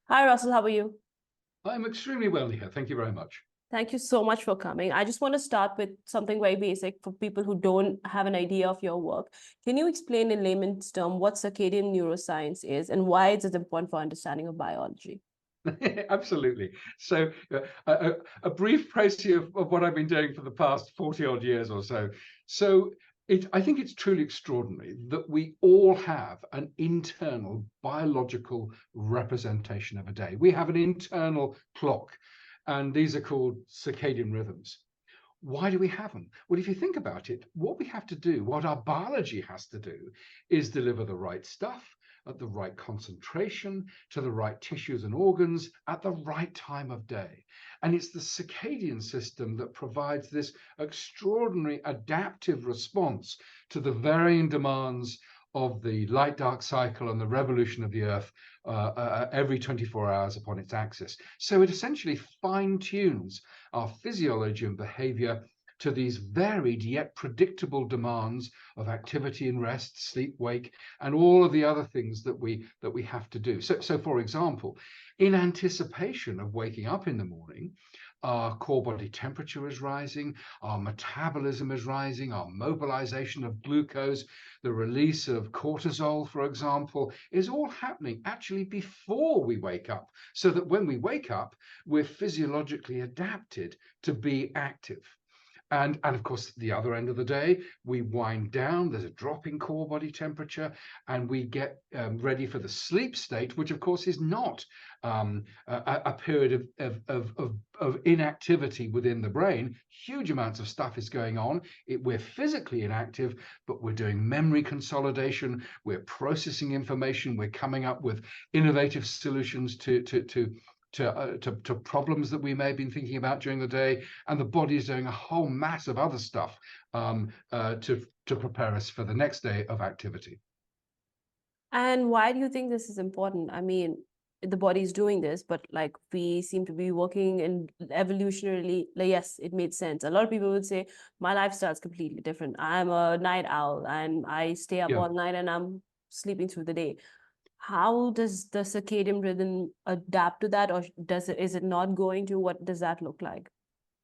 Hi, Russell. How are you? I'm extremely well here. Thank you very much. Thank you so much for coming. I just want to start with something very basic for people who don't have an idea of your work. Can you explain in layman's term what circadian neuroscience is and why it's important for understanding of biology? Absolutely. So, a brief précis of what I've been doing for the past 40 odd years or so. I think it's truly extraordinary that we all have an internal biological representation of a day. We have an internal clock, and these are called circadian rhythms. Why do we have them? Well, if you think about it, what we have to do, what our biology has to do, is deliver the right stuff at the right concentration to the right tissues and organs at the right time of day. And it's the circadian system that provides this extraordinary adaptive response to the varying demands of the light dark cycle and the revolution of the Earth every 24 hours upon its axis. So it essentially fine tunes our physiology and behavior to these varied yet predictable demands of activity and rest, sleep, wake, and all of the other things that we have to do. So for example, in anticipation of waking up in the morning, our core body temperature is rising, our metabolism is rising, our mobilization of glucose, the release of cortisol, for example, is all happening actually before we wake up, so that when we wake up, we're physiologically adapted to be active. And of course, the other end of the day, we wind down, there's a drop in core body temperature, and we get ready for the sleep state, which of course is not a period of inactivity within the brain. Huge amounts of stuff is going on. We're physically inactive, but we're doing memory consolidation, we're processing information, we're coming up with innovative solutions to problems that we may have been thinking about during the day, and the body is doing a whole mass of other stuff to prepare us for the next day of activity. And why do you think this is important? I mean, the body is doing this, but like we seem to be working in evolutionarily, like, yes, it made sense. A lot of people would say my lifestyle is completely different. I'm a night owl and I stay up Yeah. all night and I'm sleeping through the day. How does the circadian rhythm adapt to that, or is it not going to? What does that look like?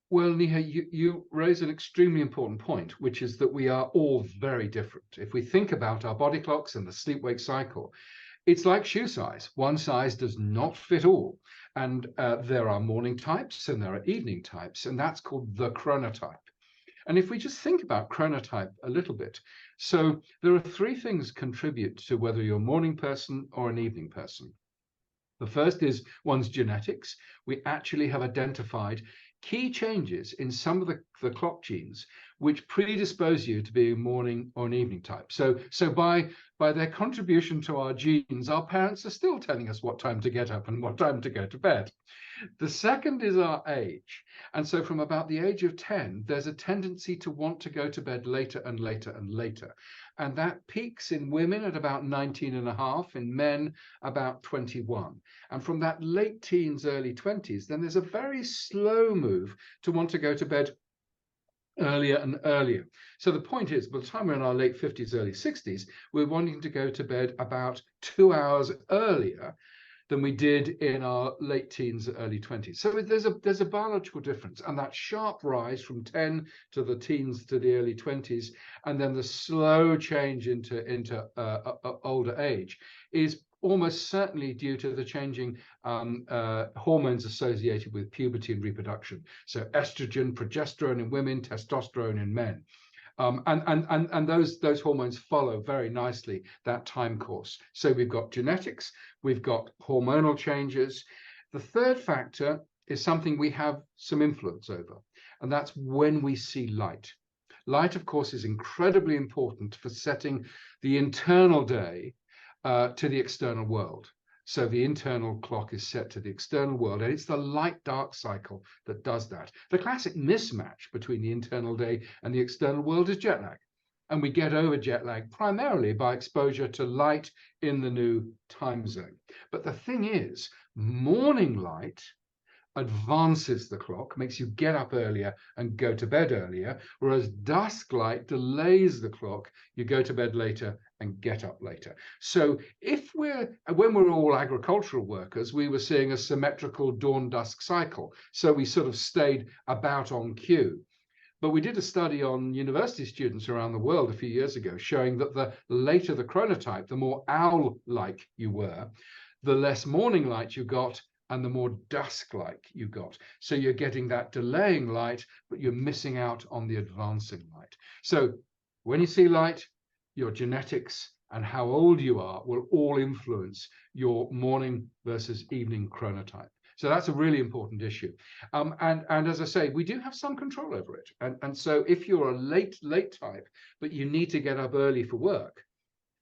Well, Niha, you raise an extremely important point, which is that we are all very different. If we think about our body clocks and the sleep-wake cycle, it's like shoe size. One size does not fit all. And there are morning types and there are evening types, and that's called the chronotype. And if we just think about chronotype a little bit, so there are three things contribute to whether you're a morning person or an evening person. The first is one's genetics. We actually have identified key changes in some of the clock genes which predispose you to be a morning or an evening type. So by their contribution to our genes, our parents are still telling us what time to get up and what time to go to bed. The second is our age. And so from about the age of 10, there's a tendency to want to go to bed later and later and later. And that peaks in women at about 19 and a half, in men about 21. And from that late teens, early 20s, then there's a very slow move to want to go to bed earlier and earlier. So the point is, by the time we're in our late 50s, early 60s, we're wanting to go to bed about 2 hours earlier than we did in our late teens, early 20s. So there's a biological difference, and that sharp rise from 10 to the teens to the early 20s, and then the slow change into older age is almost certainly due to the changing hormones associated with puberty and reproduction. So estrogen, progesterone in women, testosterone in men. And those hormones follow very nicely that time course. So we've got genetics, we've got hormonal changes. The third factor is something we have some influence over, and that's when we see light. Light, of course, is incredibly important for setting the internal day to the external world. So the internal clock is set to the external world, and it's the light-dark cycle that does that. The classic mismatch between the internal day and the external world is jet lag. And we get over jet lag primarily by exposure to light in the new time zone. But the thing is, morning light advances the clock, makes you get up earlier and go to bed earlier, whereas dusk light delays the clock, you go to bed later and get up later. So when we're all agricultural workers, we were seeing a symmetrical dawn-dusk cycle. So we sort of stayed about on cue. But we did a study on university students around the world a few years ago, showing that the later the chronotype, the more owl-like you were, the less morning light you got, and the more dusk-like you got. So you're getting that delaying light, but you're missing out on the advancing light. So when you see light, your genetics and how old you are will all influence your morning versus evening chronotype. So that's a really important issue. And as I say, we do have some control over it. And so if you're a late type, but you need to get up early for work,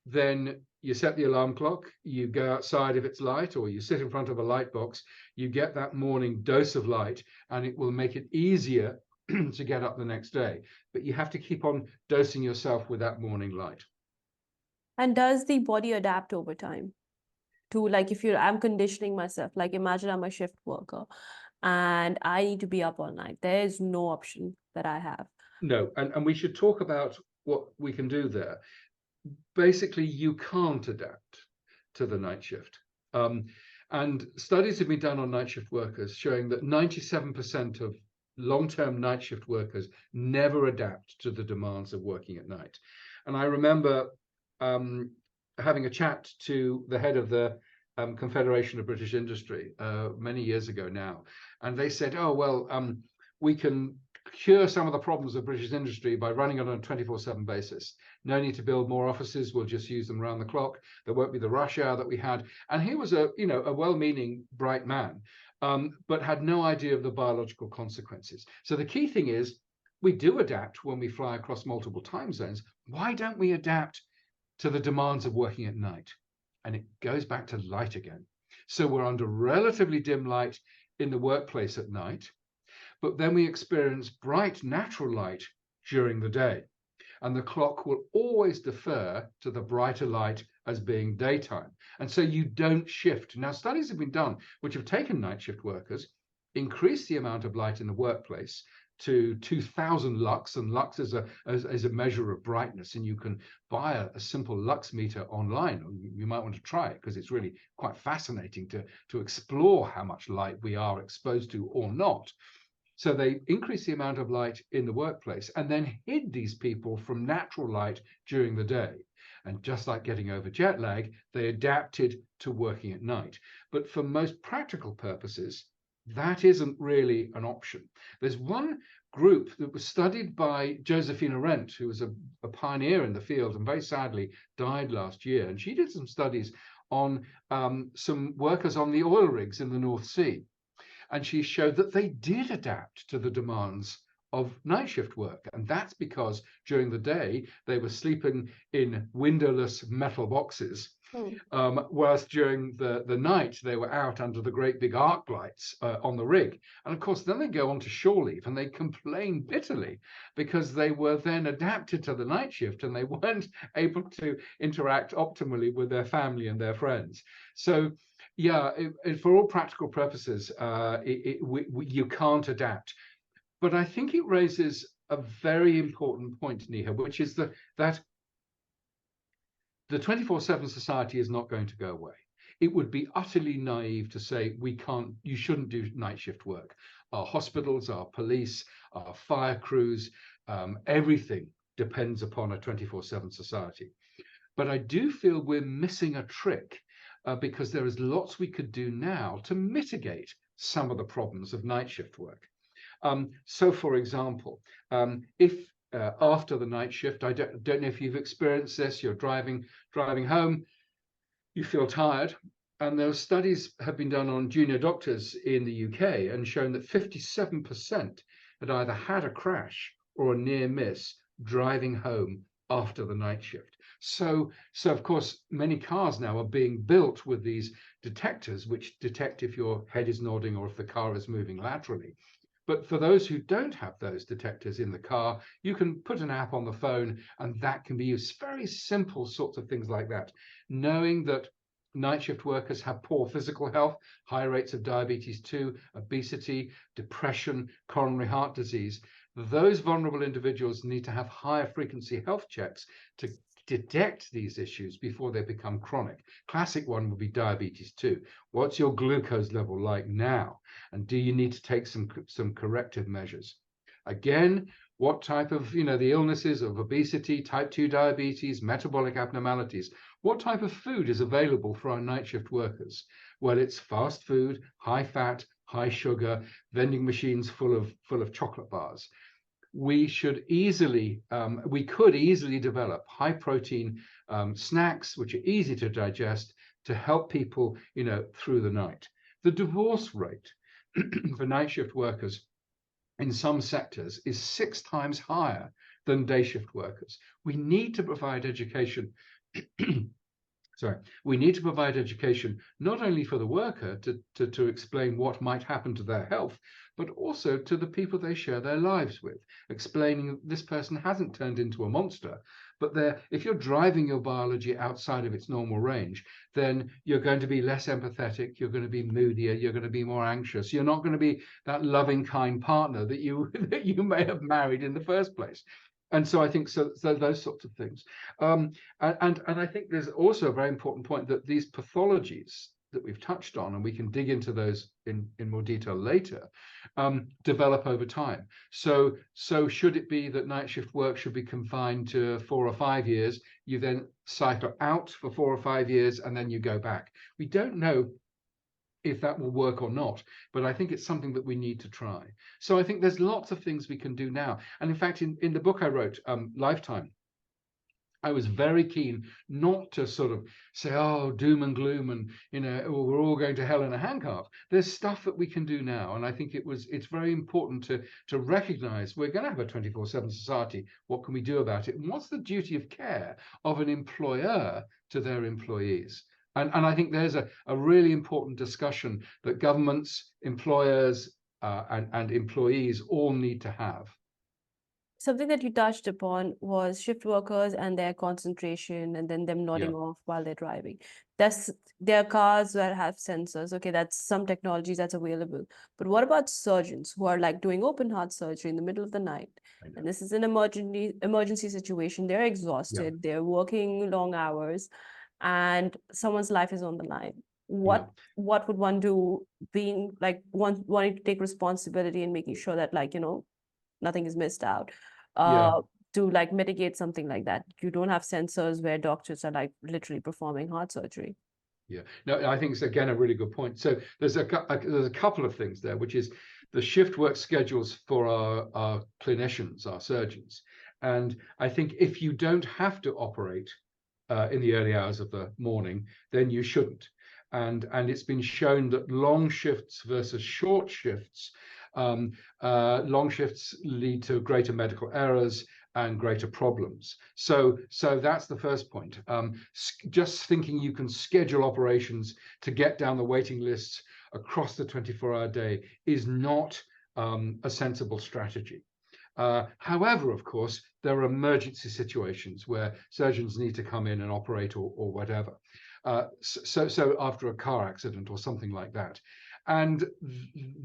then you set the alarm clock, you go outside if it's light, or you sit in front of a light box, you get that morning dose of light, and it will make it easier to get up the next day. But you have to keep on dosing yourself with that morning light. And does the body adapt over time? To, like, if I'm conditioning myself, like imagine I'm a shift worker and I need to be up all night. There is no option that I have. No, and we should talk about what we can do there. Basically, you can't adapt to the night shift. And studies have been done on night shift workers showing that 97% of long-term night shift workers never adapt to the demands of working at night. And I remember having a chat to the head of the Confederation of British Industry many years ago now, and they said, oh, well, we can cure some of the problems of British industry by running it on a 24/7 basis. No need to build more offices. We'll just use them around the clock. There won't be the rush hour that we had. And he was a well-meaning, bright man, but had no idea of the biological consequences. So the key thing is we do adapt when we fly across multiple time zones. Why don't we adapt to the demands of working at night? And it goes back to light again. So we're under relatively dim light in the workplace at night, but then we experience bright natural light during the day. And the clock will always defer to the brighter light as being daytime. And so you don't shift. Now, studies have been done which have taken night shift workers, increased the amount of light in the workplace to 2000 lux, and lux is a measure of brightness, and you can buy a simple lux meter online. You might want to try it because it's really quite fascinating to explore how much light we are exposed to or not. So they increased the amount of light in the workplace and then hid these people from natural light during the day. And just like getting over jet lag, they adapted to working at night. But for most practical purposes, that isn't really an option. There's one group that was studied by Josephine Arendt, who was a pioneer in the field and very sadly died last year. And she did some studies on some workers on the oil rigs in the North Sea. And she showed that they did adapt to the demands of night shift work. And that's because during the day, they were sleeping in windowless metal boxes, whilst during the night, they were out under the great big arc lights on the rig. And of course, then they go on to shore leave and they complain bitterly because they were then adapted to the night shift and they weren't able to interact optimally with their family and their friends. So yeah, for all practical purposes, you can't adapt. But I think it raises a very important point, Neha, which is that the 24/7 society is not going to go away. It would be utterly naive to say you shouldn't do night shift work. Our hospitals, our police, our fire crews, everything depends upon a 24/7 society. But I do feel we're missing a trick because there is lots we could do now to mitigate some of the problems of night shift work. So, for example, if after the night shift, I don't know if you've experienced this, you're driving home, you feel tired, and those studies have been done on junior doctors in the UK and shown that 57% had either had a crash or a near miss driving home after the night shift. So of course, many cars now are being built with these detectors which detect if your head is nodding or if the car is moving laterally. But for those who don't have those detectors in the car, you can put an app on the phone and that can be used. Very simple sorts of things like that. Knowing that Night shift workers have poor physical health, high rates of diabetes 2, obesity, depression, coronary heart disease. Those vulnerable individuals need to have higher frequency health checks to detect these issues before they become chronic. Classic one would be diabetes 2. What's your glucose level like now? And do you need to take some corrective measures? Again, what type of, the illnesses of obesity, type 2 diabetes, metabolic abnormalities, what type of food is available for our night shift workers? Well, it's fast food, high fat, high sugar, vending machines full of chocolate bars. We could easily develop high protein snacks, which are easy to digest, to help people, through the night. The divorce rate for night shift workers in some sectors is 6 times higher than day shift workers. We need to provide education. We need to provide education not only for the worker to explain what might happen to their health, but also to the people they share their lives with, explaining this person hasn't turned into a monster, but if you're driving your biology outside of its normal range, then you're going to be less empathetic, you're going to be moodier, you're going to be more anxious, you're not going to be that loving, kind partner that you may have married in the first place. And so I think so those sorts of things. And I think there's also a very important point that these pathologies that we've touched on, and we can dig into those in more detail later, develop over time. So should it be that night shift work should be confined to 4 or 5 years, you then cycle out for 4 or 5 years, and then you go back? We don't know if that will work or not, but I think it's something that we need to try. So I think there's lots of things we can do now. And in fact, in the book I wrote, Lifetime, I was very keen not to sort of say, oh, doom and gloom, and we're all going to hell in a handcart. There's stuff that we can do now, and I think it's very important to recognize we're going to have a 24/7 society. What can we do about it? And what's the duty of care of an employer to their employees? And I think there's a really important discussion that governments, employers, and employees all need to have. Something that you touched upon was shift workers and their concentration, and then them nodding Yeah. off while they're driving. There are cars that have sensors. Okay, that's some technology that's available. But what about surgeons who are like doing open heart surgery in the middle of the night? And this is an emergency situation. They're exhausted. They're working long hours, and someone's life is on the line. What would one do, being like wanting to take responsibility and making sure that, like, nothing is missed out, to like mitigate something like that? You don't have sensors where doctors are like literally performing heart surgery. Yeah, no, I think it's again a really good point. So there's a couple of things there, which is the shift work schedules for our clinicians, our surgeons. And I think if you don't have to operate in the early hours of the morning, then you shouldn't. And it's been shown that long shifts versus short shifts, long shifts lead to greater medical errors and greater problems. So that's the first point. Just thinking you can schedule operations to get down the waiting lists across the 24-hour day is not a sensible strategy. However, of course, there are emergency situations where surgeons need to come in and operate or whatever. So after a car accident or something like that. And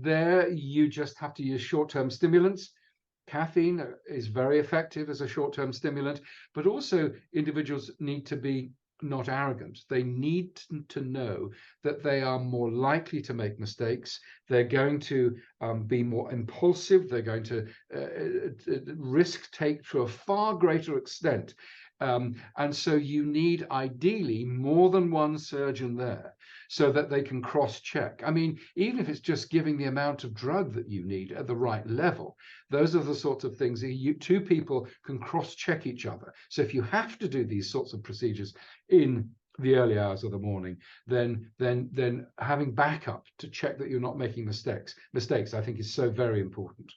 there you just have to use short-term stimulants. Caffeine is very effective as a short-term stimulant, but also individuals need to be not arrogant. They need to know that they are more likely to make mistakes. They're going to be more impulsive. They're going to risk take to a far greater extent. And so you need ideally more than one surgeon there so that they can cross-check. I mean, even if it's just giving the amount of drug that you need at the right level, those are the sorts of things that two people can cross-check each other. So if you have to do these sorts of procedures in the early hours of the morning, then having backup to check that you're not making mistakes, I think is so very important.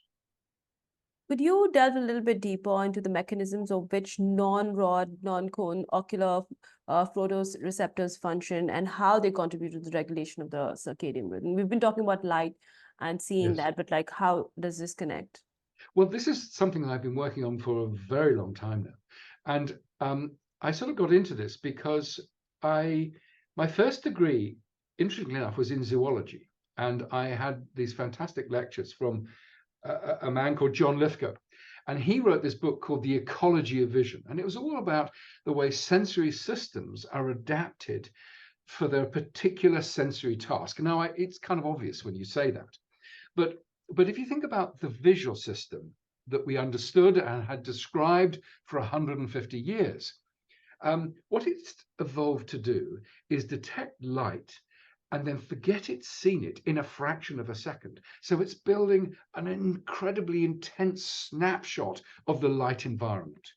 Could you delve a little bit deeper into the mechanisms of which non-rod, non-cone ocular photoreceptors function and how they contribute to the regulation of the circadian rhythm? We've been talking about light and seeing that, but like, how does this connect? Well, this is something that I've been working on for a very long time now. And I sort of got into this because I My first degree, interestingly enough, was in zoology. And I had these fantastic lectures from a man called John Lithgow. And he wrote this book called The Ecology of Vision. And it was all about the way sensory systems are adapted for their particular sensory task. Now, it's kind of obvious when you say that. But if you think about the visual system that we understood and had described for 150 years, what it's evolved to do is detect light and then forget it's seen it in a fraction of a second. So it's building an incredibly intense snapshot of the light environment.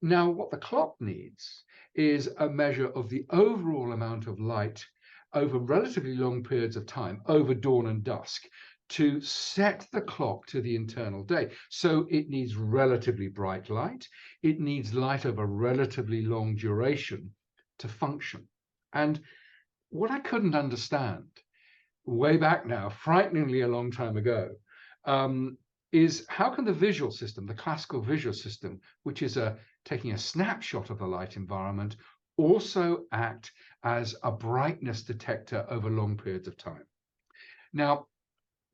Now, what the clock needs is a measure of the overall amount of light over relatively long periods of time, over dawn and dusk, to set the clock to the internal day. So it needs relatively bright light. It needs light of a relatively long duration to function. And what I couldn't understand way back now, frighteningly a long time ago, is how can the visual system, the classical visual system, which is taking a snapshot of the light environment, also act as a brightness detector over long periods of time? Now,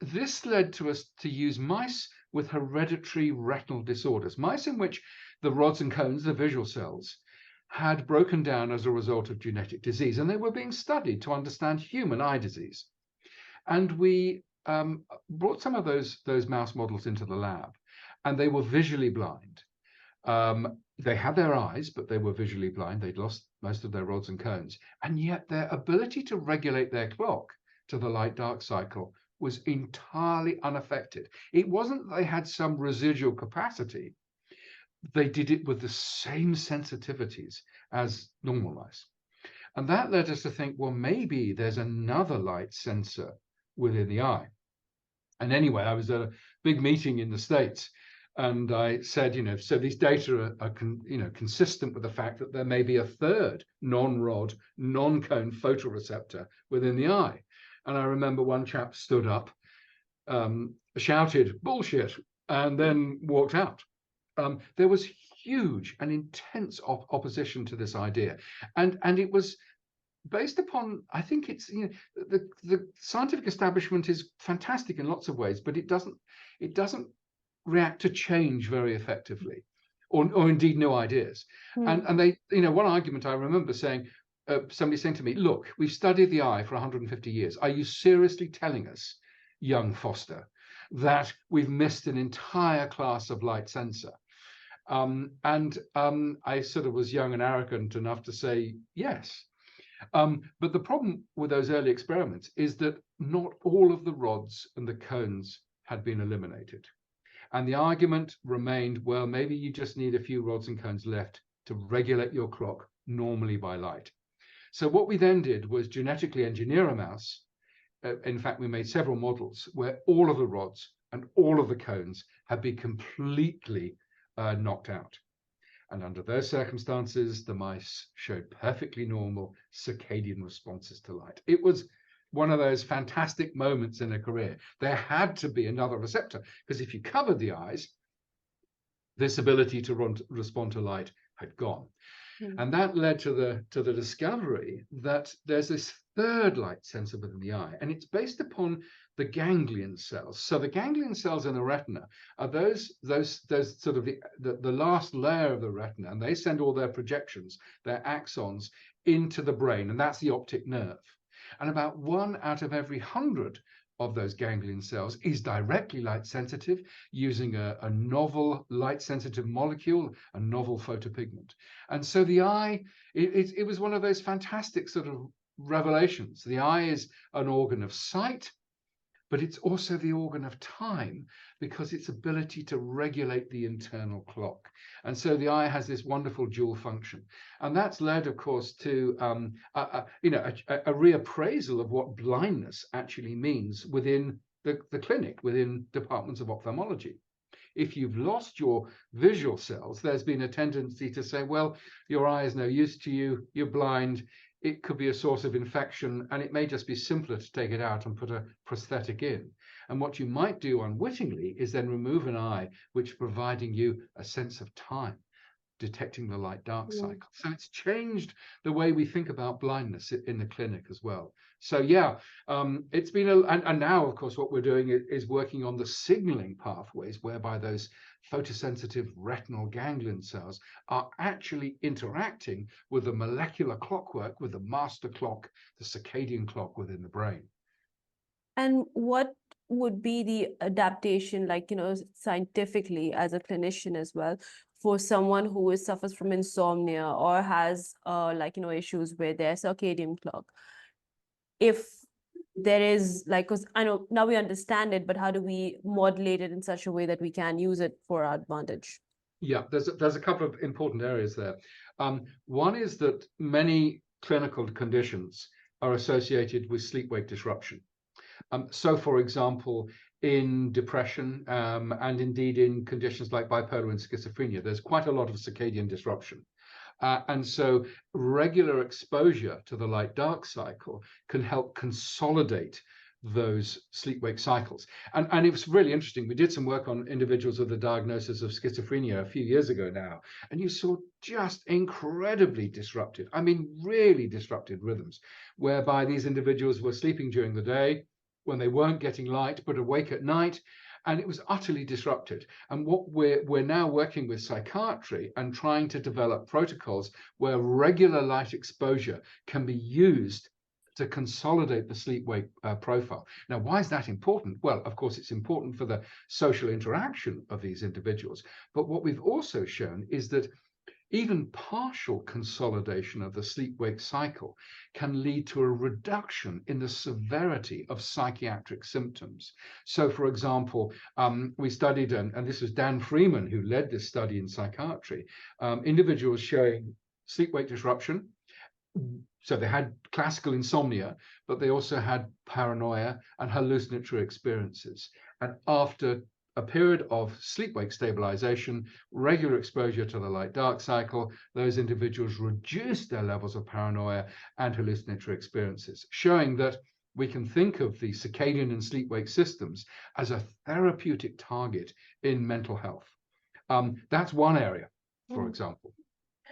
this led to us to use mice with hereditary retinal disorders, mice in which the rods and cones, the visual cells, had broken down as a result of genetic disease, and they were being studied to understand human eye disease. And we brought some of those mouse models into the lab, and they were visually blind. They had their eyes, but they were visually blind. They'd lost most of their rods and cones, and yet their ability to regulate their clock to the light-dark cycle was entirely unaffected. It wasn't that they had some residual capacity. They did it with the same sensitivities as normal mice. And that led us to think, well, maybe there's another light sensor within the eye. And anyway, I was at a big meeting in the States, and I said, so these data are consistent with the fact that there may be a third non-rod, non-cone photoreceptor within the eye. And I remember one chap stood up, shouted bullshit, and then walked out. There was huge and intense opposition to this idea, and it was based upon, I think it's, the scientific establishment is fantastic in lots of ways, but it doesn't react to change very effectively, or indeed new ideas. And they, one argument I remember saying, somebody saying to me, look, we've studied the eye for 150 years. Are you seriously telling us, young Foster, that we've missed an entire class of light sensor? I sort of was young and arrogant enough to say yes. But the problem with those early experiments is that not all of the rods and the cones had been eliminated. And the argument remained, well, maybe you just need a few rods and cones left to regulate your clock normally by light. So what we then did was genetically engineer a mouse. In fact, we made several models where all of the rods and all of the cones had been completely knocked out. And under those circumstances, the mice showed perfectly normal circadian responses to light. It was one of those fantastic moments in a career. There had to be another receptor, because if you covered the eyes, this ability to respond to light had gone. And that led to the discovery that there's this third light sensor within the eye, and it's based upon the ganglion cells. So the ganglion cells in the retina are those sort of the last layer of the retina, and they send all their projections, their axons, into the brain, and that's the optic nerve. And about 1 out of every 100 of those ganglion cells is directly light sensitive, using a novel light sensitive molecule, a novel photopigment. And so the eye, it was one of those fantastic sort of revelations. The eye is an organ of sight, but it's also the organ of time, because its ability to regulate the internal clock. And so the eye has this wonderful dual function. And that's led, of course, to a reappraisal of what blindness actually means within the clinic, within departments of ophthalmology. If you've lost your visual cells, there's been a tendency to say, well, your eye is no use to you, you're blind, it could be a source of infection, and it may just be simpler to take it out and put a prosthetic in. And what you might do unwittingly is then remove an eye which is providing you a sense of time. detecting the light-dark Mm. cycle. So it's changed the way we think about blindness in the clinic as well. So yeah, it's been and now, of course, what we're doing is working on the signaling pathways whereby those photosensitive retinal ganglion cells are actually interacting with the molecular clockwork, with the master clock, the circadian clock within the brain. And what would be the adaptation, like, scientifically as a clinician as well, for someone who suffers from insomnia or has issues with their circadian clock? If there is like, because I know now we understand it, but how do we modulate it in such a way that we can use it for our advantage? Yeah, there's a couple of important areas there. One is that many clinical conditions are associated with sleep-wake disruption. So, for example, in depression and indeed in conditions like bipolar and schizophrenia, there's quite a lot of circadian disruption. And so regular exposure to the light-dark cycle can help consolidate those sleep-wake cycles. And it was really interesting. We did some work on individuals with the diagnosis of schizophrenia a few years ago now, and you saw just incredibly disrupted, I mean, really disrupted rhythms, whereby these individuals were sleeping during the day when they weren't getting light, but awake at night. And it was utterly disrupted. And what we're now working with psychiatry and trying to develop protocols where regular light exposure can be used to consolidate the sleep-wake profile. Now, why is that important? Well, of course, it's important for the social interaction of these individuals. But what we've also shown is that even partial consolidation of the sleep-wake cycle can lead to a reduction in the severity of psychiatric symptoms. So, for example, we studied, and this was Dan Freeman who led this study in psychiatry, individuals showing sleep-wake disruption. So they had classical insomnia, but they also had paranoia and hallucinatory experiences. And after a period of sleep-wake stabilization, regular exposure to the light-dark cycle, those individuals reduced their levels of paranoia and hallucinatory experiences, showing that we can think of the circadian and sleep-wake systems as a therapeutic target in mental health. That's one area, for example.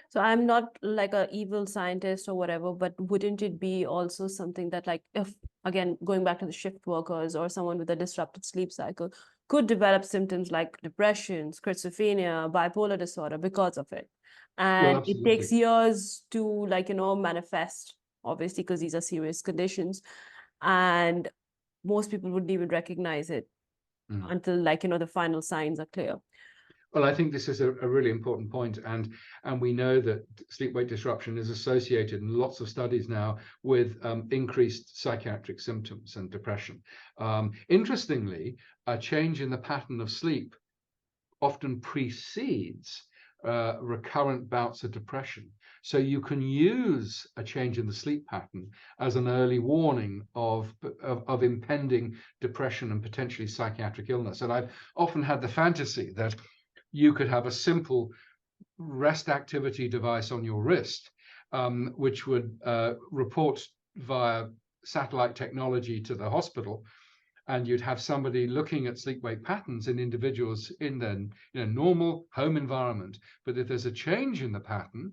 So I'm not like a evil scientist or whatever, but wouldn't it be also something that, like, if again going back to the shift workers or someone with a disrupted sleep cycle could develop symptoms like depression, schizophrenia, bipolar disorder because of it, Well, and it takes absolutely. years to manifest, obviously, because these are serious conditions, and most people wouldn't even recognize it until the final signs are clear. Well, I think this is a really important point, and we know that sleep-wake disruption is associated in lots of studies now with increased psychiatric symptoms and depression. Interestingly, a change in the pattern of sleep often precedes recurrent bouts of depression. So you can use a change in the sleep pattern as an early warning of impending depression and potentially psychiatric illness. And I've often had the fantasy that you could have a simple rest activity device on your wrist, which would report via satellite technology to the hospital, and you'd have somebody looking at sleep-wake patterns in individuals in their normal home environment. But if there's a change in the pattern,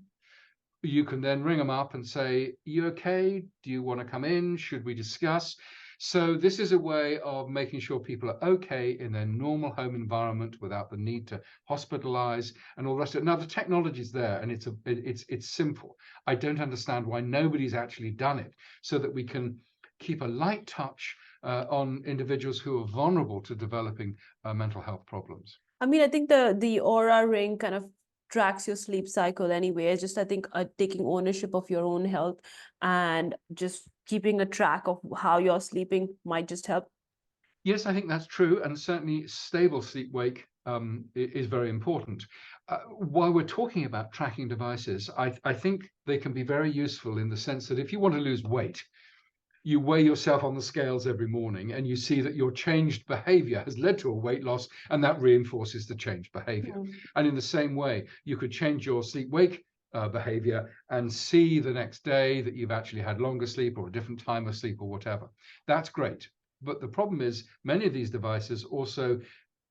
you can then ring them up and say, "You okay? Do you want to come in? Should we discuss?" So this is a way of making sure people are okay in their normal home environment without the need to hospitalize and all the rest of it. Now, the technology is there, and it's simple. I don't understand why nobody's actually done it, so that we can keep a light touch on individuals who are vulnerable to developing mental health problems. I mean, I think the Aura Ring kind of tracks your sleep cycle anyway. It's just, I think, taking ownership of your own health and just keeping a track of how you're sleeping might just help. Yes, I think that's true, and certainly stable sleep-wake is very important. While we're talking about tracking devices, I think they can be very useful in the sense that if you want to lose weight, you weigh yourself on the scales every morning and you see that your changed behavior has led to a weight loss, and that reinforces the changed behavior. And in the same way, you could change your sleep-wake behavior and see the next day that you've actually had longer sleep or a different time of sleep or whatever. That's great. But the problem is many of these devices also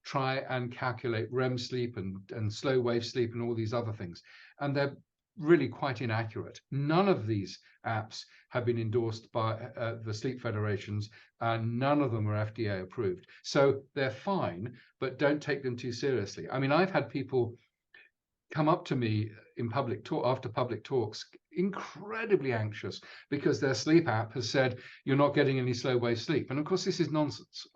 try and calculate REM sleep and slow wave sleep and all these other things. And they're really quite inaccurate. None of these apps have been endorsed by the sleep federations, and none of them are FDA approved. So they're fine, but don't take them too seriously. I mean, I've had people come up to me in public talk after public talks, incredibly anxious because their sleep app has said you're not getting any slow wave sleep, and of course this is nonsense.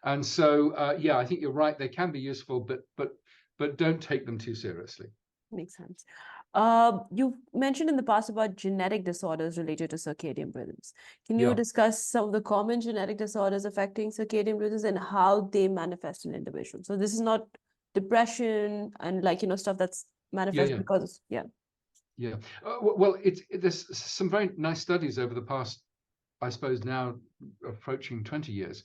And so yeah, I think you're right. They can be useful, but don't take them too seriously. Makes sense. You've mentioned in the past about genetic disorders related to circadian rhythms. Can you Yeah. discuss some of the common genetic disorders affecting circadian rhythms and how they manifest in individuals? So this is not depression and like, stuff that's manifest because, Yeah. Well, there's some very nice studies over the past, I suppose now approaching 20 years.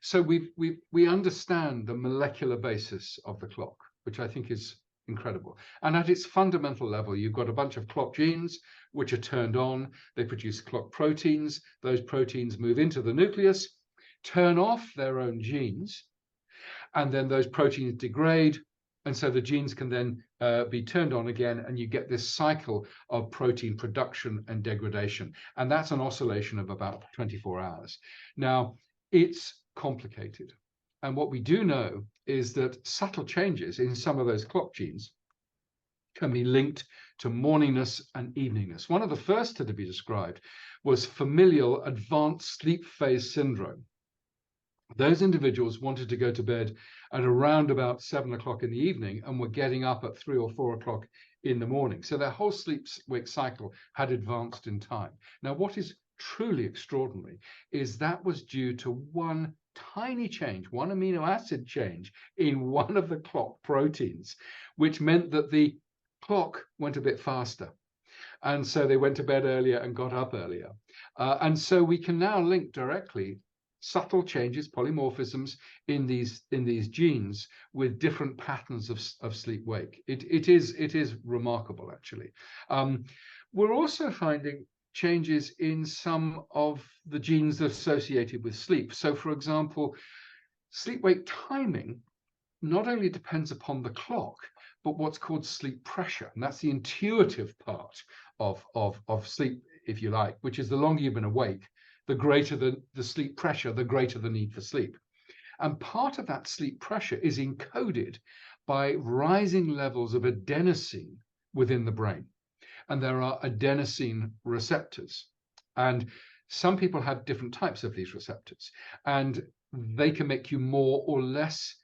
So we understand the molecular basis of the clock, which I think is incredible. And at its fundamental level, you've got a bunch of clock genes which are turned on. They produce clock proteins. Those proteins move into the nucleus, turn off their own genes, and then those proteins degrade. And so the genes can then be turned on again, and you get this cycle of protein production and degradation. And that's an oscillation of about 24 hours. Now, it's complicated. And what we do know is that subtle changes in some of those clock genes can be linked to morningness and eveningness. One of the first to be described was familial advanced sleep phase syndrome. Those individuals wanted to go to bed at around about 7 o'clock in the evening and were getting up at 3 or 4 o'clock in the morning. So their whole sleep-wake cycle had advanced in time. Now, what is truly extraordinary is that was due to one tiny change, one amino acid change in one of the clock proteins, which meant that the clock went a bit faster. And so they went to bed earlier and got up earlier. And so we can now link directly subtle changes, polymorphisms in these genes with different patterns of sleep-wake. It is remarkable, actually. We're also finding changes in some of the genes associated with sleep. So, for example, sleep-wake timing not only depends upon the clock, but what's called sleep pressure. And that's the intuitive part of sleep, if you like, which is the longer you've been awake, the greater the sleep pressure, the greater the need for sleep. And part of that sleep pressure is encoded by rising levels of adenosine within the brain. And there are adenosine receptors. And some people have different types of these receptors, and they can make you more or less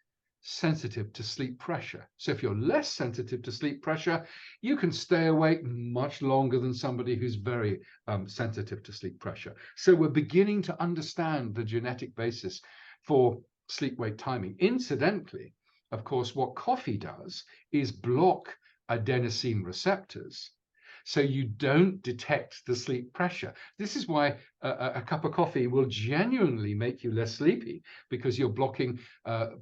sensitive to sleep pressure. So if you're less sensitive to sleep pressure, you can stay awake much longer than somebody who's very sensitive to sleep pressure. So we're beginning to understand the genetic basis for sleep-wake timing. Incidentally, of course, what coffee does is block adenosine receptors, so you don't detect the sleep pressure. This is why a cup of coffee will genuinely make you less sleepy, because you're blocking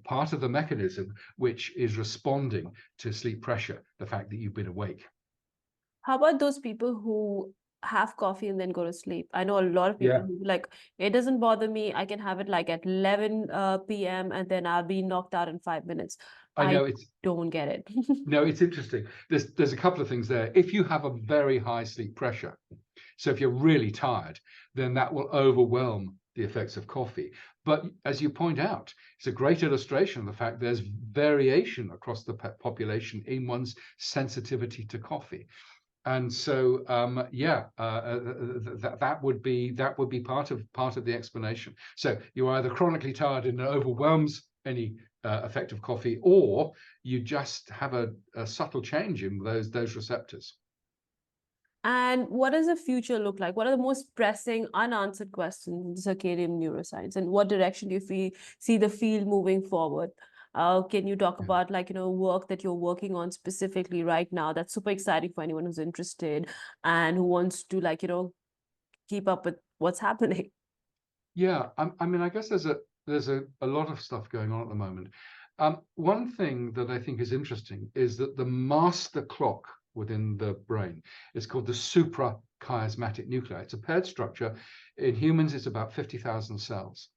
part of the mechanism which is responding to sleep pressure, the fact that you've been awake. How about those people who have coffee and then go to sleep? I know a lot of people who like, it doesn't bother me. I can have it like at 11 p.m. and then I'll be knocked out in 5 minutes. I know don't get it. No, it's interesting. There's a couple of things there. If you have a very high sleep pressure, so if you're really tired, then that will overwhelm the effects of coffee. But as you point out, it's a great illustration of the fact there's variation across the population in one's sensitivity to coffee. And so, that would be part of the explanation. So you're either chronically tired and it overwhelms any effect of coffee, or you just have a subtle change in those receptors. And what does the future look like? What are the most pressing, unanswered questions in circadian neuroscience? And what direction do you see the field moving forward? Can you talk about work that you're working on specifically right now that's super exciting for anyone who's interested and who wants to keep up with what's happening? Yeah, I mean, I guess there's a lot of stuff going on at the moment. One thing that I think is interesting is that the master clock within the brain is called the suprachiasmatic nuclei. It's a paired structure. In humans, it's about 50,000 cells.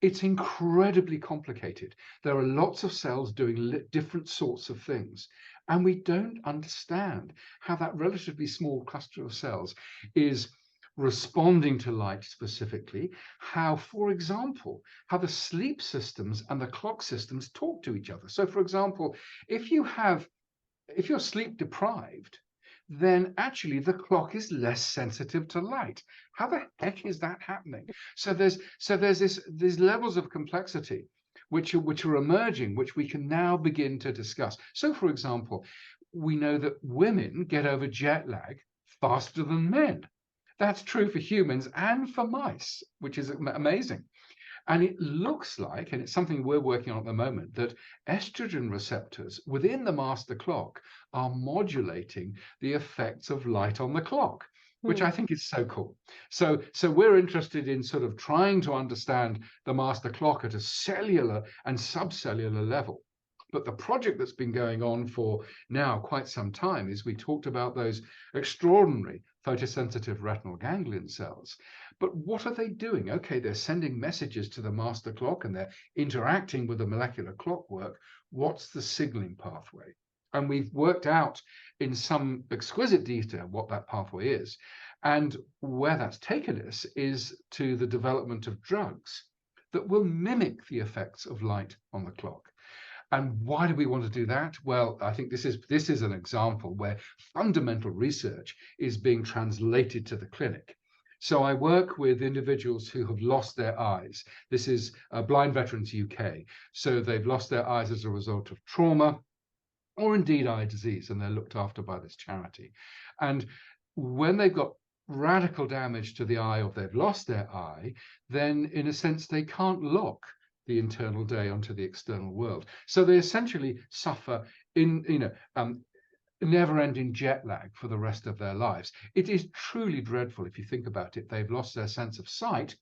It's incredibly complicated. There are lots of cells doing different sorts of things, and we don't understand how that relatively small cluster of cells is responding to light specifically, how, for example, how the sleep systems and the clock systems talk to each other. So, for example, if you're sleep deprived, then actually the clock is less sensitive to light. How the heck is that happening? So there's these levels of complexity which are emerging, which we can now begin to discuss. So, for example, we know that women get over jet lag faster than men. That's true for humans and for mice, which is amazing. And it looks like, and it's something we're working on at the moment, that estrogen receptors within the master clock are modulating the effects of light on the clock, which I think is so cool. So we're interested in sort of trying to understand the master clock at a cellular and subcellular level. But the project that's been going on for now quite some time is we talked about those extraordinary photosensitive retinal ganglion cells. But what are they doing? Okay, they're sending messages to the master clock and they're interacting with the molecular clockwork. What's the signaling pathway? And we've worked out in some exquisite detail what that pathway is. And where that's taken us is to the development of drugs that will mimic the effects of light on the clock. And why do we want to do that? Well, I think this is an example where fundamental research is being translated to the clinic. So I work with individuals who have lost their eyes. This is Blind Veterans UK. So they've lost their eyes as a result of trauma or indeed eye disease, and they're looked after by this charity. And when they've got radical damage to the eye or they've lost their eye, then in a sense they can't look the internal day onto the external world. So they essentially suffer in never-ending jet lag for the rest of their lives. It is truly dreadful if you think about it. They've lost their sense of sight,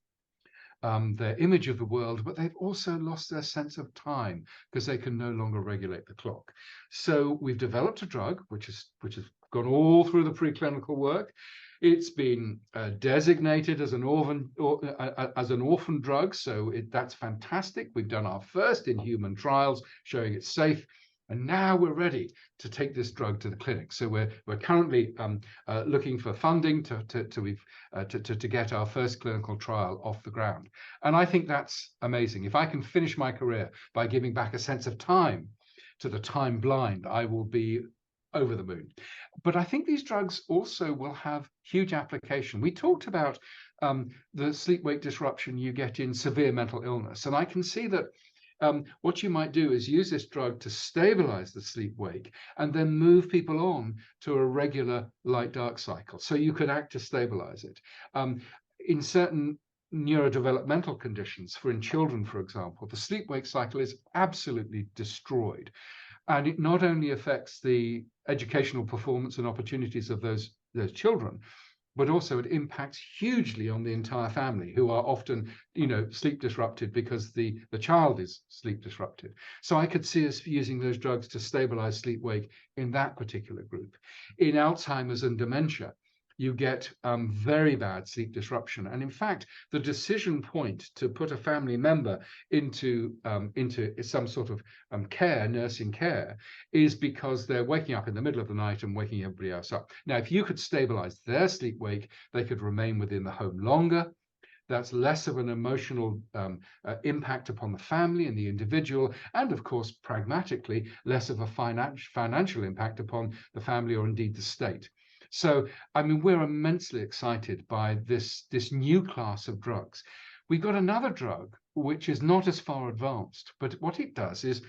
their image of the world, but they've also lost their sense of time because they can no longer regulate the clock. So we've developed a drug which has gone all through the preclinical work. It's been designated as an orphan drug, so that's fantastic. We've done our first in human trials showing it's safe. And now we're ready to take this drug to the clinic. So we're currently looking for funding to get our first clinical trial off the ground. And I think that's amazing. If I can finish my career by giving back a sense of time to the time blind, I will be over the moon. But I think these drugs also will have huge application. We talked about the sleep-wake disruption you get in severe mental illness. And I can see that what you might do is use this drug to stabilize the sleep-wake and then move people on to a regular light-dark cycle. So you could act to stabilize it. In certain neurodevelopmental conditions, in children, for example, the sleep-wake cycle is absolutely destroyed. And it not only affects the educational performance and opportunities of those children, but also it impacts hugely on the entire family, who are often, sleep disrupted because the child is sleep disrupted. So I could see us using those drugs to stabilize sleep-wake in that particular group. In Alzheimer's and dementia, you get very bad sleep disruption. And in fact, the decision point to put a family member into some sort of nursing care, is because they're waking up in the middle of the night and waking everybody else up. Now, if you could stabilize their sleep-wake, they could remain within the home longer. That's less of an emotional impact upon the family and the individual, and of course, pragmatically, less of a financial impact upon the family or indeed the state. So, I mean, we're immensely excited by this new class of drugs. We've got another drug which is not as far advanced, but what it does is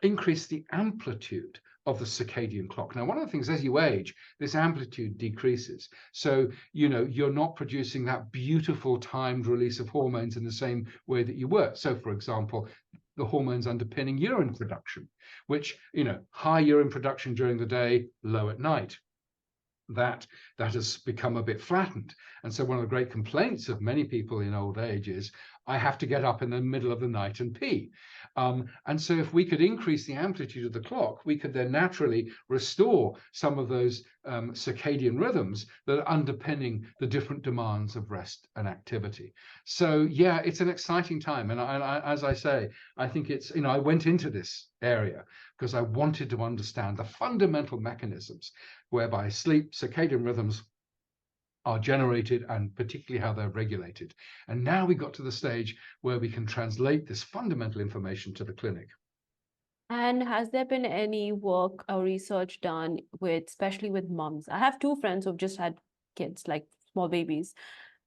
increase the amplitude of the circadian clock. Now, one of the things, as you age, this amplitude decreases. So, you're not producing that beautiful timed release of hormones in the same way that you were. So, for example, the hormones underpinning urine production, which, high urine production during the day, low at night. That has become a bit flattened. And so one of the great complaints of many people in old age is, I have to get up in the middle of the night and pee. And so if we could increase the amplitude of the clock, we could then naturally restore some of those circadian rhythms that are underpinning the different demands of rest and activity. So yeah, it's an exciting time. And as I say, I think it's, I went into this area because I wanted to understand the fundamental mechanisms whereby sleep, circadian rhythms are generated, and particularly how they're regulated. And now we got to the stage where we can translate this fundamental information to the clinic. And has there been any work or research done with, especially with moms? I have two friends who've just had kids, like small babies,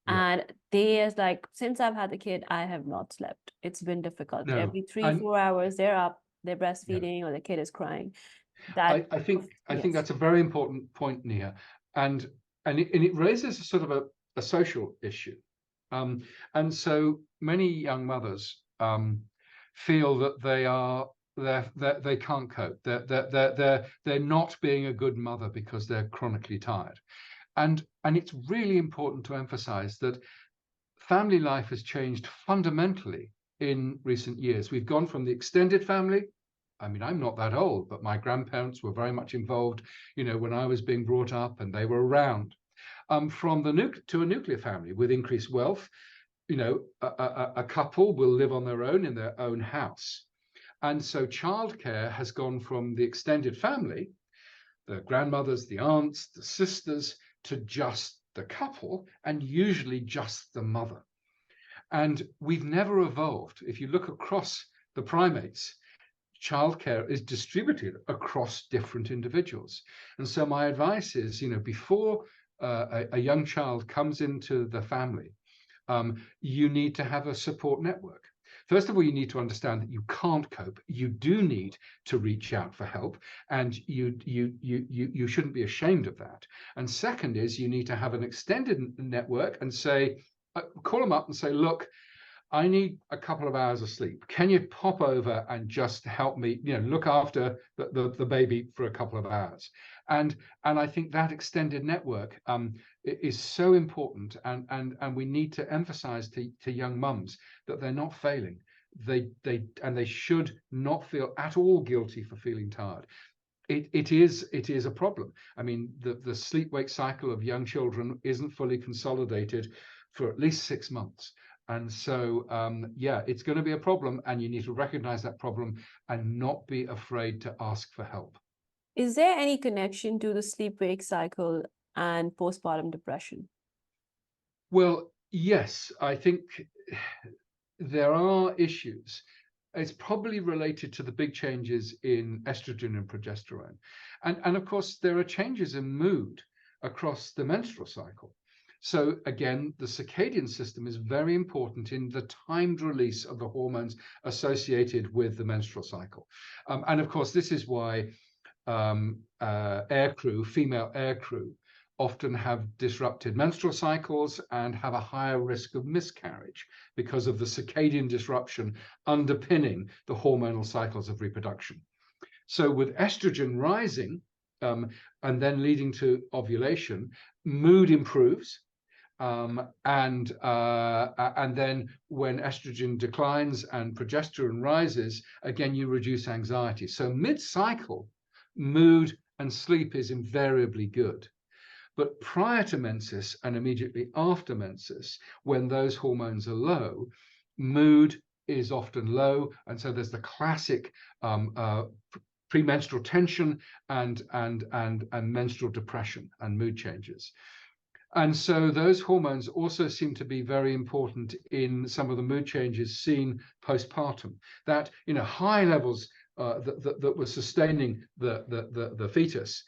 Yeah. and they is like, since I've had the kid, I have not slept. It's been difficult. No, Every 3, and 4 hours, they're up, they're yeah. breastfeeding, or the kid is crying. That I think yes. that's a very important point, Nia, and it raises a sort of a social issue, and so many young mothers feel that they can't cope. They're not being a good mother because they're chronically tired, and it's really important to emphasize that family life has changed fundamentally in recent years. We've gone from the extended family. I mean, I'm not that old, but my grandparents were very much involved, when I was being brought up, and they were around. From to a nuclear family with increased wealth, a couple will live on their own in their own house. And so childcare has gone from the extended family, the grandmothers, the aunts, the sisters, to just the couple, and usually just the mother. And we've never evolved. If you look across the primates, childcare is distributed across different individuals. And so my advice is, before a young child comes into the family, you need to have a support network. First of all, you need to understand that you can't cope. You do need to reach out for help, and you shouldn't be ashamed of that. And second is, you need to have an extended network and say, call them up and say, look, I need a couple of hours of sleep. Can you pop over and just help me, look after the baby for a couple of hours? And I think that extended network is so important, and we need to emphasize to young mums that they're not failing. They should not feel at all guilty for feeling tired. It is a problem. I mean, the sleep-wake cycle of young children isn't fully consolidated for at least 6 months. And so, yeah, it's going to be a problem, and you need to recognize that problem and not be afraid to ask for help. Is there any connection to the sleep-wake cycle and postpartum depression? Well, yes, I think there are issues. It's probably related to the big changes in estrogen and progesterone. And of course, there are changes in mood across the menstrual cycle. So again, the circadian system is very important in the timed release of the hormones associated with the menstrual cycle. And of course, this is why female aircrew, often have disrupted menstrual cycles and have a higher risk of miscarriage because of the circadian disruption underpinning the hormonal cycles of reproduction. So with estrogen rising and then leading to ovulation, mood improves. And then when estrogen declines and progesterone rises, again, you reduce anxiety. So mid-cycle, mood and sleep is invariably good. But prior to menses and immediately after menses, when those hormones are low, mood is often low. And so there's the classic premenstrual tension and menstrual depression and mood changes. And so those hormones also seem to be very important in some of the mood changes seen postpartum, that high levels that were sustaining the fetus,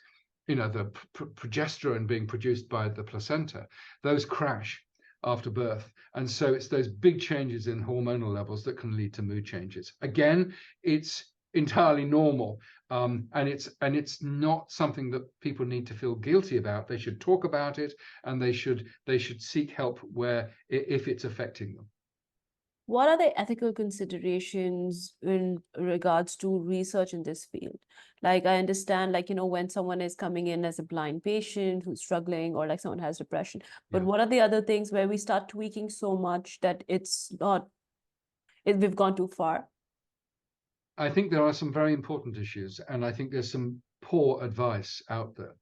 the progesterone being produced by the placenta, those crash after birth. And so it's those big changes in hormonal levels that can lead to mood changes. Again, it's entirely normal. And it's not something that people need to feel guilty about. They should talk about it, and they should seek help if it's affecting them. What are the ethical considerations in regards to research in this field? Like, I understand, when someone is coming in as a blind patient who's struggling, or like someone has depression, but what are the other things where we start tweaking so much that we've gone too far? I think there are some very important issues, and I think there's some poor advice out there.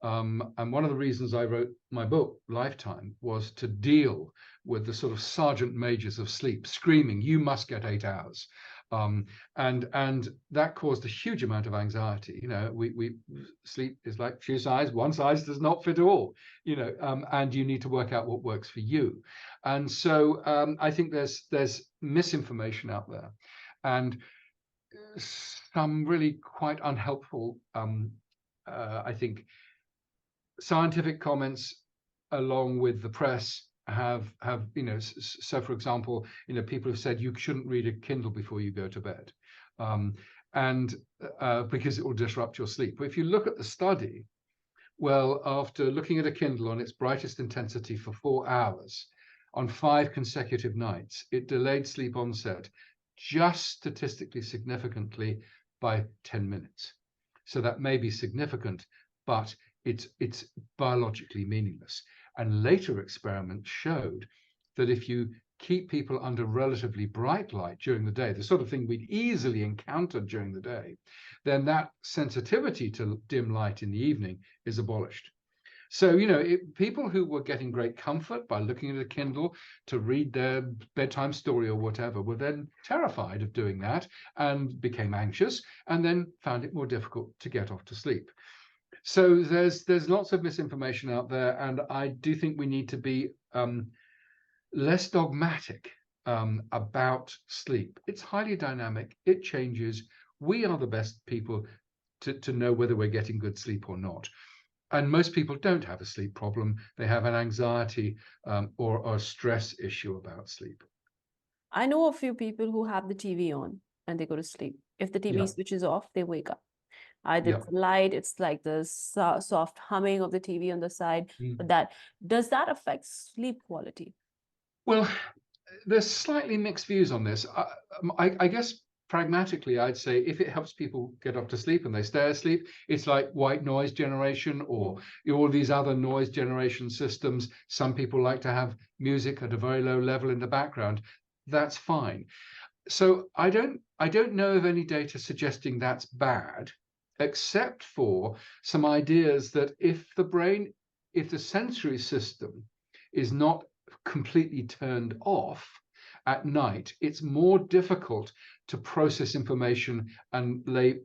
And one of the reasons I wrote my book, Lifetime, was to deal with the sort of sergeant majors of sleep screaming, "You must get 8 hours." And that caused a huge amount of anxiety. You know, we sleep is like shoe size; one size does not fit all. You know, and you need to work out what works for you. And so I think there's misinformation out there, and some really quite unhelpful, I think, scientific comments along with the press have you know, so for example, you know, people have said you shouldn't read a Kindle before you go to bed, and because it will disrupt your sleep. But if you look at the study, well, after looking at a Kindle on its brightest intensity for 4 hours on 5 consecutive nights, it delayed sleep onset just statistically significantly by 10 minutes. So that may be significant, but it's biologically meaningless. And later experiments showed that if you keep people under relatively bright light during the day, the sort of thing we'd easily encounter during the day, then that sensitivity to dim light in the evening is abolished. So, you know, people who were getting great comfort by looking at a Kindle to read their bedtime story or whatever were then terrified of doing that and became anxious, and then found it more difficult to get off to sleep. So there's lots of misinformation out there, and I do think we need to be less dogmatic about sleep. It's highly dynamic. It changes. We are the best people to know whether we're getting good sleep or not. And most people don't have a sleep problem. They have an anxiety or a stress issue about sleep. I know a few people who have the TV on and they go to sleep. If the TV Yeah, switches off, they wake up. Either yeah. it's light, it's like the soft humming of the TV on the side, Mm. but does that affect sleep quality? Well, there's slightly mixed views on this. I guess pragmatically, I'd say if it helps people get off to sleep and they stay asleep, it's like white noise generation or all these other noise generation systems. Some people like to have music at a very low level in the background. That's fine. So I don't know of any data suggesting that's bad, except for some ideas that if the sensory system is not completely turned off at night, it's more difficult to process information and lay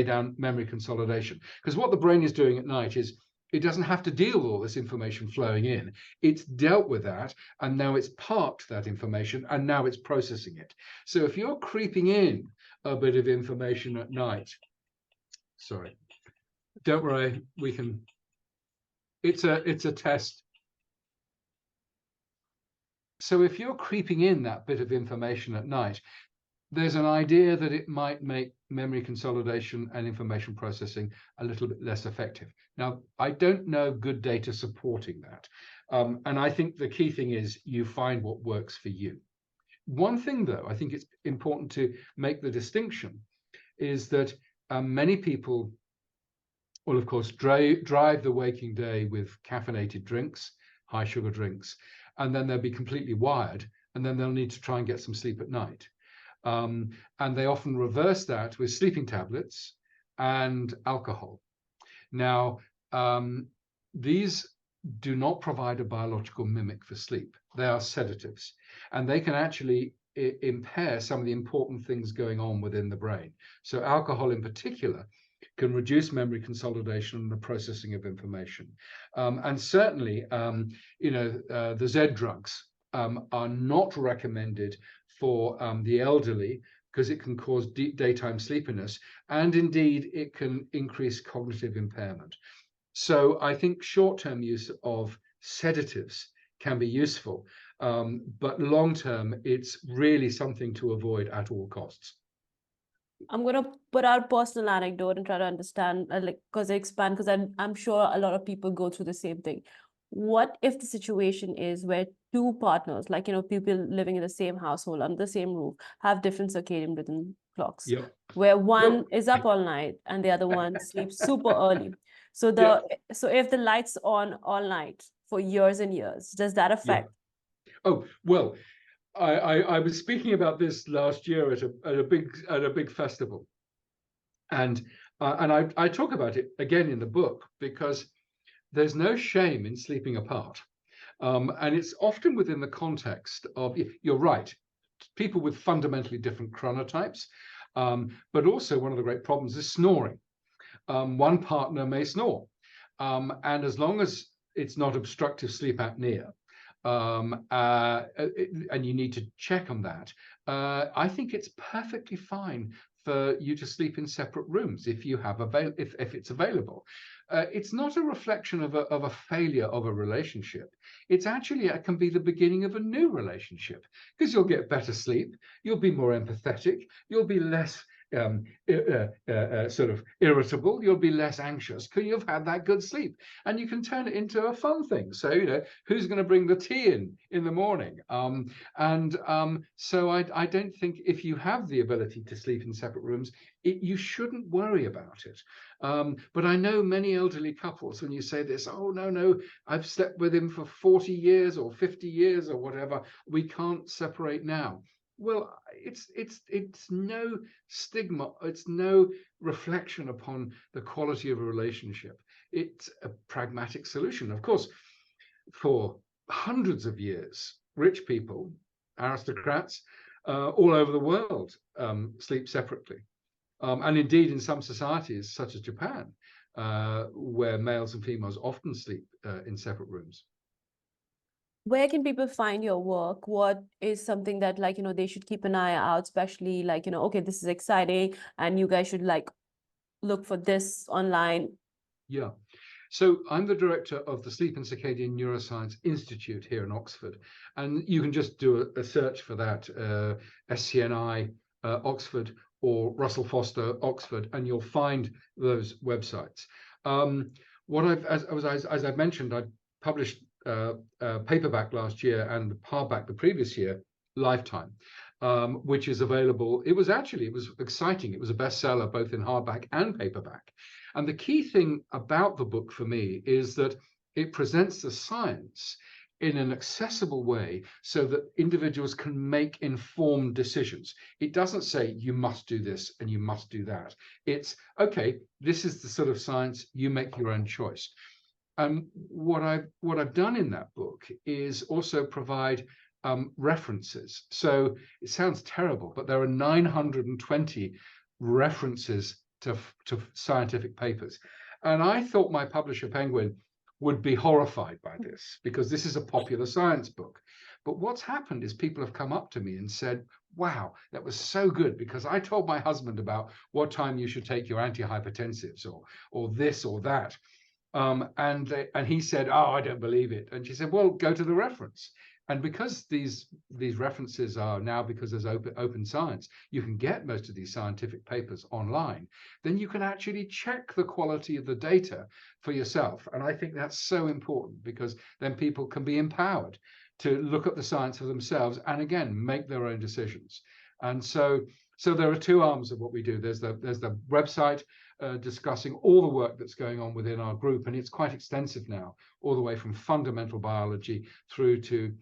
down memory consolidation. Because what the brain is doing at night is it doesn't have to deal with all this information flowing in. It's dealt with that, and now it's parked that information, and now it's processing it. So if you're creeping in a bit of information at night, sorry, don't worry, we can. It's a test. So if you're creeping in that bit of information at night, there's an idea that it might make memory consolidation and information processing a little bit less effective. Now, I don't know good data supporting that. And I think the key thing is you find what works for you. One thing, though, I think it's important to make the distinction is that many people will, of course, drive the waking day with caffeinated drinks, high sugar drinks, and then they'll be completely wired, and then they'll need to try and get some sleep at night. And they often reverse that with sleeping tablets and alcohol. Now, these do not provide a biological mimic for sleep. They are sedatives, and they can actually impair some of the important things going on within the brain. So alcohol in particular can reduce memory consolidation and the processing of information. And certainly, you know, the Z drugs are not recommended for the elderly because it can cause daytime sleepiness, and indeed it can increase cognitive impairment. So I think short-term use of sedatives can be useful, but long-term it's really something to avoid at all costs. I'm going to put out personal anecdote and try to understand, like, because I'm sure a lot of people go through the same thing. What if the situation is where two partners, like, you know, people living in the same household under the same roof, have different circadian rhythm clocks, Yep. where one Yep. is up all night and the other one sleeps super early. So Yep. so if the lights on all night for years and years, does that affect? Oh, well, I was speaking about this last year at a big festival, and And I talk about it again in the book because there's no shame in sleeping apart. And it's often within the context of, you're right, people with fundamentally different chronotypes, but also one of the great problems is snoring. One partner may snore, and as long as it's not obstructive sleep apnea, and you need to check on that, I think it's perfectly fine for you to sleep in separate rooms if you have if it's available. It's not a reflection of a failure of a relationship. It's actually, it can be the beginning of a new relationship, because you'll get better sleep, you'll be more empathetic, you'll be less sort of irritable, you'll be less anxious because you've had that good sleep, and you can turn it into a fun thing. So, you know, who's going to bring the tea in the morning? So I don't think, if you have the ability to sleep in separate rooms, you shouldn't worry about it. But I know many elderly couples, when you say this, oh no, I've slept with him for 40 years or 50 years or whatever, we can't separate now. Well, it's no stigma, it's no reflection upon the quality of a relationship. It's a pragmatic solution. Of course, for hundreds of years, rich people, aristocrats, all over the world sleep separately. And indeed, in some societies, such as Japan, where males and females often sleep in separate rooms. Where can people find your work? What is something that, like, they should keep an eye out, especially like, okay, this is exciting and you guys should like look for this online? Yeah. So I'm the director of the Sleep and Circadian Neuroscience Institute here in Oxford. And you can just do a search for that, SCNI Oxford or Russell Foster Oxford, and you'll find those websites. As I've mentioned, I published paperback last year and hardback the previous year, Lifetime, which is available. It was exciting. It was a bestseller both in hardback and paperback. And the key thing about the book for me is that it presents the science in an accessible way so that individuals can make informed decisions. It doesn't say you must do this and you must do that. It's, okay, this is the sort of science, you make your own choice. And what I've done in that book is also provide references. So it sounds terrible, but there are 920 references to scientific papers. And I thought my publisher, Penguin, would be horrified by this, because this is a popular science book. But what's happened is people have come up to me and said, wow, that was so good, because I told my husband about what time you should take your antihypertensives or this or that. And he said, oh, I don't believe it. And she said, well, go to the reference. And because these references are now, because there's open science, you can get most of these scientific papers online, then you can actually check the quality of the data for yourself. And I think that's so important, because then people can be empowered to look at the science for themselves and, again, make their own decisions. And so there are two arms of what we do. There's the website discussing all the work that's going on within our group, and it's quite extensive now, all the way from fundamental biology through to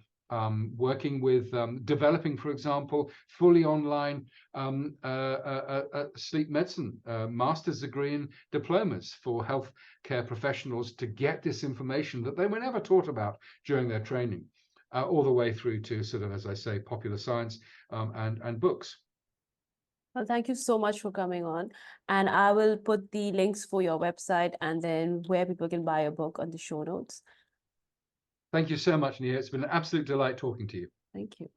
working with developing, for example, fully online sleep medicine master's degree and diplomas for healthcare professionals to get this information that they were never taught about during their training, all the way through to sort of, as I say, popular science and books. Well, thank you so much for coming on. And I will put the links for your website and then where people can buy a book on the show notes. Thank you so much, Nia. It's been an absolute delight talking to you. Thank you.